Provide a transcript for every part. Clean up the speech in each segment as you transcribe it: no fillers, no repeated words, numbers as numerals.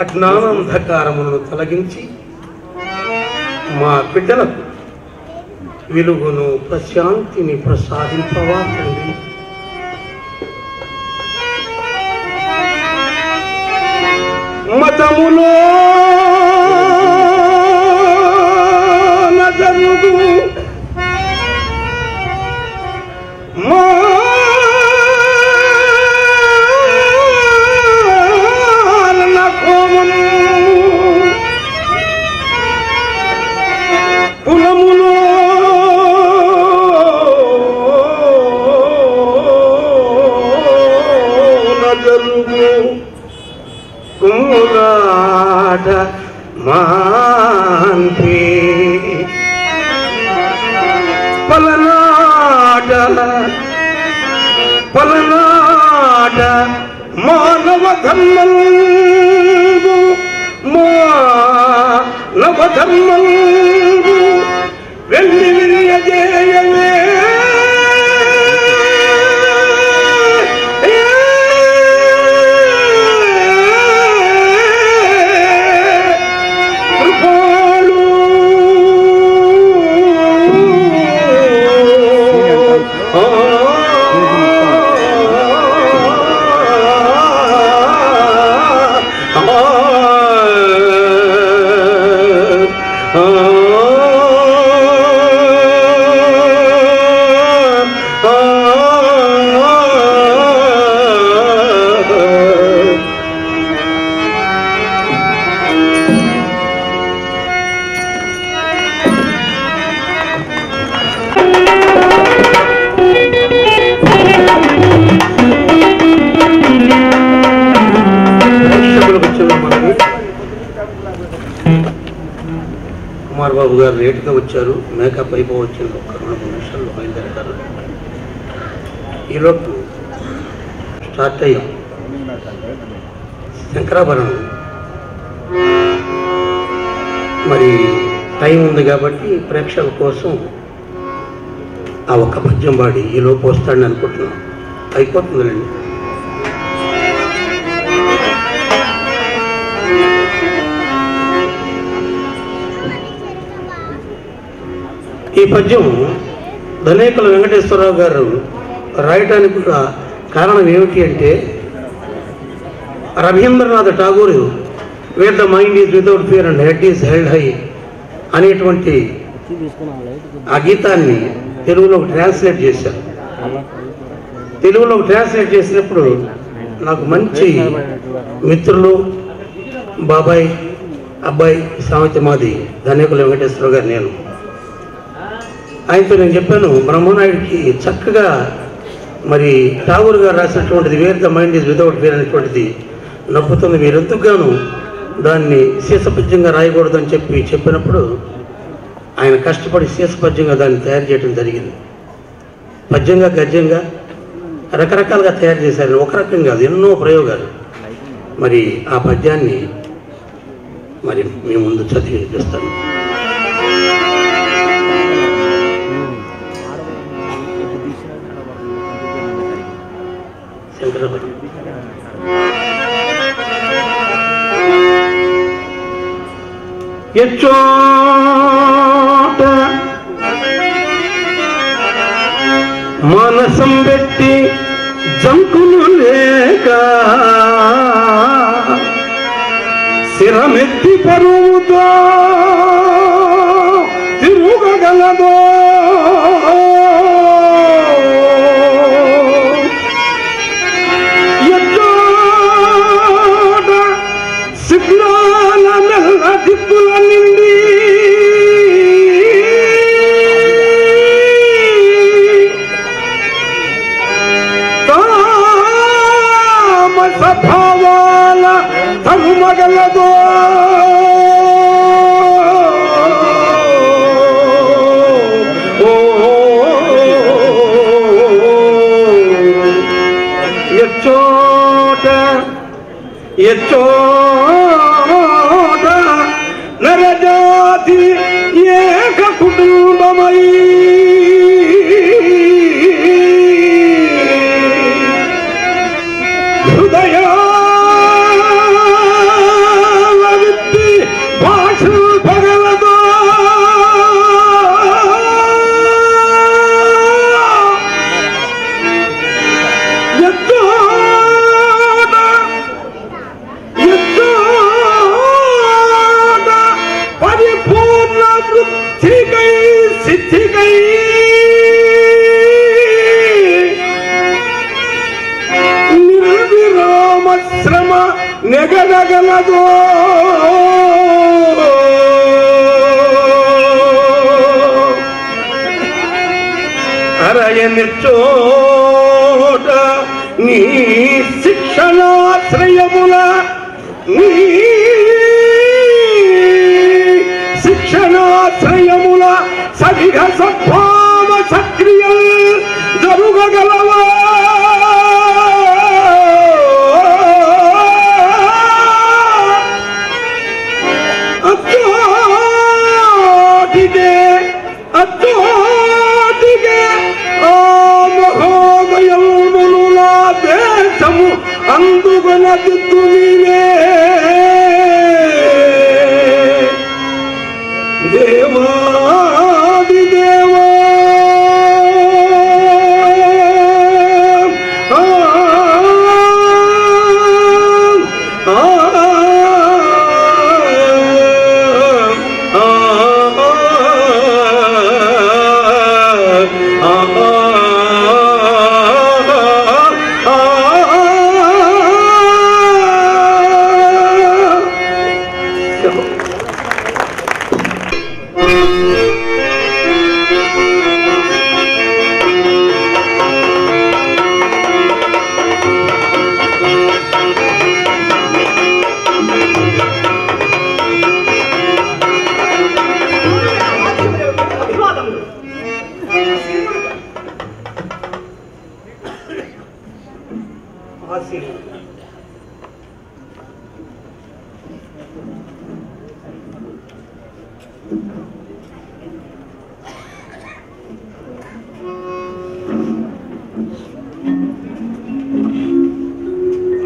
అజ్ఞానాంధకారములను తొలగించి మా బిడ్డలకు వెలుగును ప్రశాంతిని ప్రసాదింపవా తండ్రి. మతములో నజరుగు మారణ కోమము కులములో నజరుగు కుములాట మాన్పే పలనాట పలనాట మానవ ధర్మంబు మానవ ధర్మంబు వెళ్ళి విరియజేయలే కుమార్ బాబు గారు లేటుగా వచ్చారు. మేకప్ అయిపోవచ్చింది. ఒక 2-3 నిమిషాల్లో బయలుదేరతారు. ఈలోపు స్టార్ట్ అయ్యి శంకరాభరణం మరి టైం ఉంది కాబట్టి ప్రేక్షకుల కోసం ఆ ఒక్క పద్యం పాడి ఈలోపు వస్తాడని అనుకుంటున్నాం. అయిపోతుందిలేండి. ఈ పద్యం ధనేకుల వెంకటేశ్వరరావు గారు రాయటానికి కూడా కారణం ఏమిటి అంటే, Rabindranath Tagore where the mind is without fear and head is held high అనేటువంటి ఆ గీతాన్ని తెలుగులోకి ట్రాన్స్లేట్ చేశారు. తెలుగులోకి ట్రాన్స్లేట్ చేసినప్పుడు నాకు మంచి మిత్రులు, బాబాయ్ అబ్బాయి సామెత మాది ధనేకుల వెంకటేశ్వరరావు గారు. నేను ఆయనతో నేను చెప్పాను, బ్రహ్మనాయుడికి చక్కగా మరి ఠాగూర్ గారు రాసినటువంటిది where the mind is without fear అనేటువంటిది నప్పుతుంది, మీరు ఎందుకుగాను దాన్ని శీర్షపద్యంగా రాయకూడదని చెప్పినప్పుడు ఆయన కష్టపడి శీర్షపద్యంగా దాన్ని తయారు చేయడం జరిగింది. పద్యంగా గద్యంగా రకరకాలుగా తయారు చేశారు. ఒక రకం కాదు, ఎన్నో ప్రయోగాలు. మరి ఆ పద్యాన్ని మరి మీ ముందు చదివి వినిపిస్తాను. ఎచ్చోట మనసం పెట్టి జంకులు లేక శిరమెత్తి పరువుతో తిరుగగలదో దిక్కుల నిండి తామస భావాల తనుమగలదో ఎచ్చోట ఎచ్చోట నరజాతి ఏక కుటుంబమై హృదయ శ్రమ నెగనగలదో అరయని చోట నీ శిక్షణాశ్రయముల నీ శిక్షణాశ్రయముల సవిఘ సద్భావ సక్రియల్ జరుగగలవా అత్తోటిగే ఆ మహోమయమునులా దేశము అందుగన దిద్దు నీవే దేవాది దేవా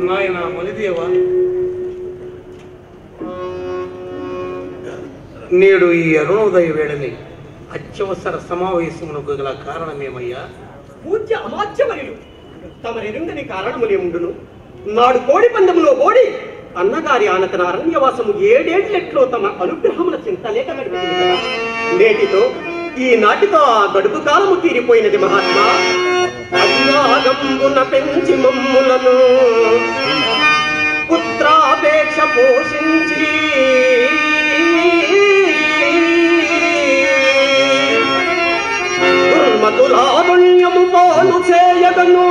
నాయన మలిదేవ, నేడు ఈ అరుణోదయ వేళని అత్యవసర సమావేశమునకు గల కారణమేమయ్యా? పూజ్య అమాత్యమరులు తమరెరుంగని కారణములేముండును. నాడు కోడి పందములో ఓడి అన్నగారి ఆనతన అరణ్యవాసము 7 ఏళ్లెట్లో తమ అనుగ్రహముల చింతలేక గడిపింది కదా. నేటితో ఈ నాటితో ఆ గడుపు కాలము తీరిపోయినది మహాత్మా. అభిరాగంబున పెంచి మమ్ములను పుత్రాపేక్ష పోషించి దుర్మతులారుణ్యము పోలు చేయగను.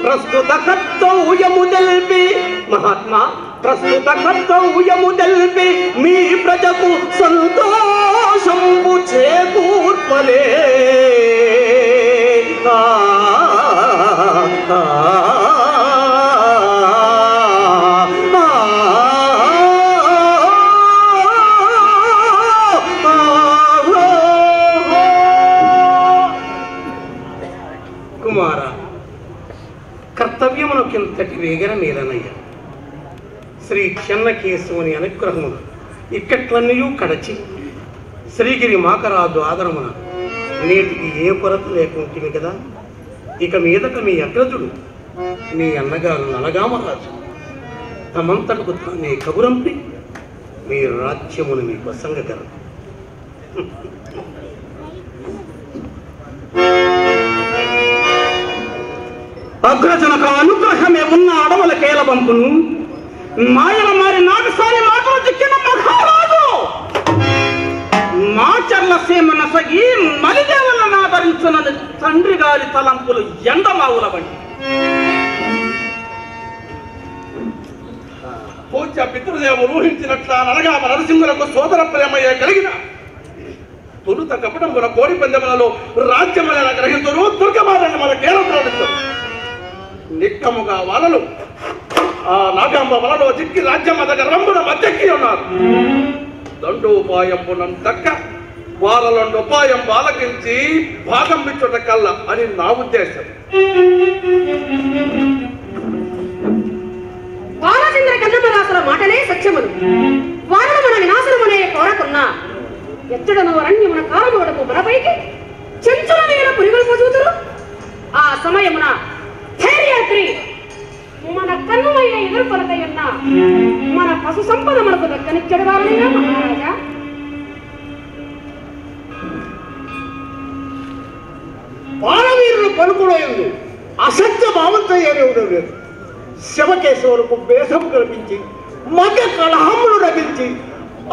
ప్రస్తుత కర్తవ్యము తెల్పి మహాత్మా, ప్రస్తుత కర్తవ్యము తెల్పి మీ ప్రజకు సంతోషంబు చేకూర్పలే. కుమార, కర్తవ్యమునకింతటి వేగన మీరనయ్య. శ్రీ చెన్నకేశవుని అనుగ్రహమున ఇక్కట్లన్నయూ కడచి శ్రీగిరి మాకరాజు ఆదరమున నేటికి ఏ కొరత లేకుంటుంది కదా. ఇక మీదట మీ అగ్రజుడు మీ అన్నగారు నలగామరాజు తమంతటకు తానే కబురంపి మీ రాజ్యమును మీ వసంగగలరు. అగ్రజనక అనుగ్రహమే ఉన్న అడవుల కేల పంపును మాయల మారి నాగసాని మాటలు చిక్కిన మహారాజు మాచర్ల సీమన సగి మలిదేవులను ఆదరించిన తండ్రి గారి తలంపులు ఎండమావుల వంటి. పూజ్య పితృదేవులు ఊహించినట్ల నరగామ నరసింహులకు సోదర ప్రేమయ్య కలిగిన తొలుత కపటముల కోడి పందెములలో రాజ్యముల గ్రహితులు దుర్గమారన్న మన కేరళ నిక్కముగా వలలు ఆ నాగంబ వలలో చిక్కి రాజ్యం దగ్గర రంగుల మధ్యకి ఉన్నారు. దండోపాయంపునం దక్క వాళ్ళ ఉపాయం బాలకించి భాగం మిచ్చుట కల్ల అని నా ఉద్దేశం. బాలచంద్ర కన్నమదాసుల మాటలే సత్యములు. వారిని మన వినాశనమనే కోరకున్నా ఎచ్చడను అరణ్యమున కాలమోడకు మనపైకి చెంచుల మీద పురుగులు పొదుగుతురు. ఆ సమయమున ధైర్యాత్రి మన కన్నుమయ్య ఎదురు కొలతయున్న మన పశు సంపద మనకు దక్కనిచ్చడవారనిగా మహారాజా. బాలవీరులు పలుకుడోయందు అసత్య భావంతయ్యేవాడు లేదు. శివకేశవులకు వేషము కల్పించి మధ్య కలహములు రగించి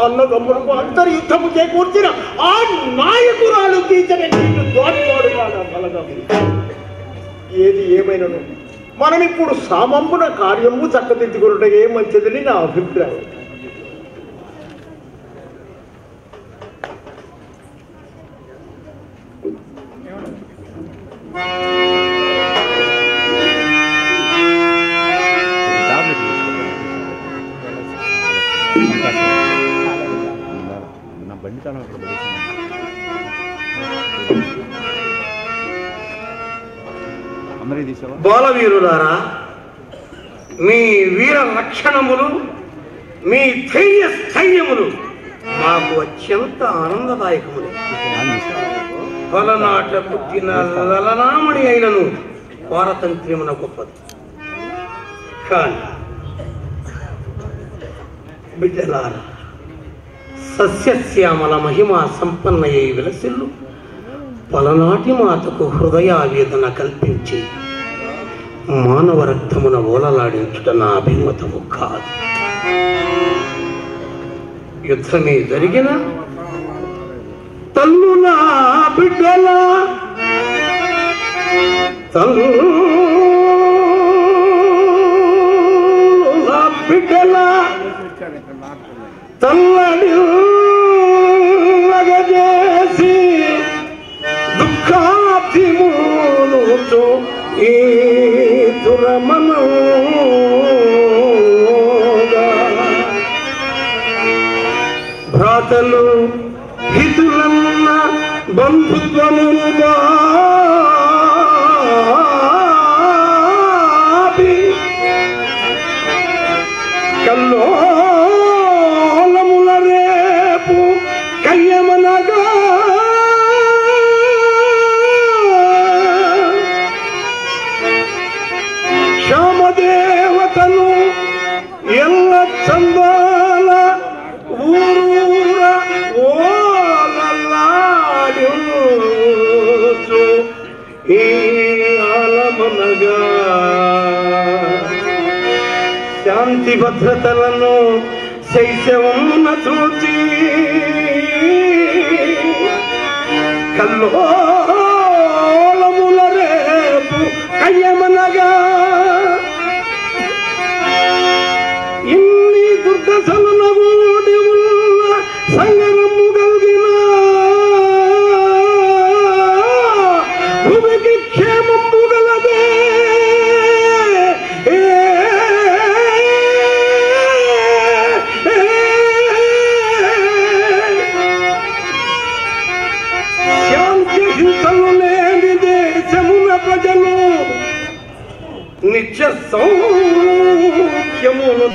అన్నదమ్ములకు అంతర్యుద్ధము చేకూర్చిన ఆ నాయకురాలు తీర్చని దోటివాడు బలగా. ఏది ఏమైనను మనం ఇప్పుడు సామంపున కార్యము చక్కదిద్దుకున్నటే మంచిదని నా అభిప్రాయం. బాలవీరులారా, మీ వీర లక్షణములు, మీ ధైర్య స్థైర్యములు మాకు అత్యంత ఆనందదాయకములు. పలనాట పుట్టిన లలనామణి అయినను పారతంత్ర్యమున గొప్పది. కానీ బిడ్డలారా, సస్యశ్యామల మహిమా సంపన్నయ్యై విలసిల్లు పలనాటి మాతకు హృదయావేదన కల్పించి మానవ రక్తమున ఓలలాడించుట నా అభిమతము కాదు. యుద్ధమే జరిగిన తల్లు నా బిడ్డల తల్లడి చేసి దుఃఖాభిమూలుచు ఈ దురమనోగా భ్రాతలు హితులన్న బంధుత్వముగా కల్లోలముల రేపు కయ్యమనగా శ్యామదేవతను ఎల్ల చందాల ఊరూర ఓలలాడించు ఈ ఆలమనగా శాంతి భద్రతలను శైశవమున చూచి కల్లోలముల రేపు కయ్యమనగా ఇన్ని దుర్దశల ఓడి ఉన్న సంగరము కలిగిన భూమికి క్షేమము గలదే. శాంతి హింసలు లేని దేశమున ప్రజలు నిత్య సౌఖ్యమును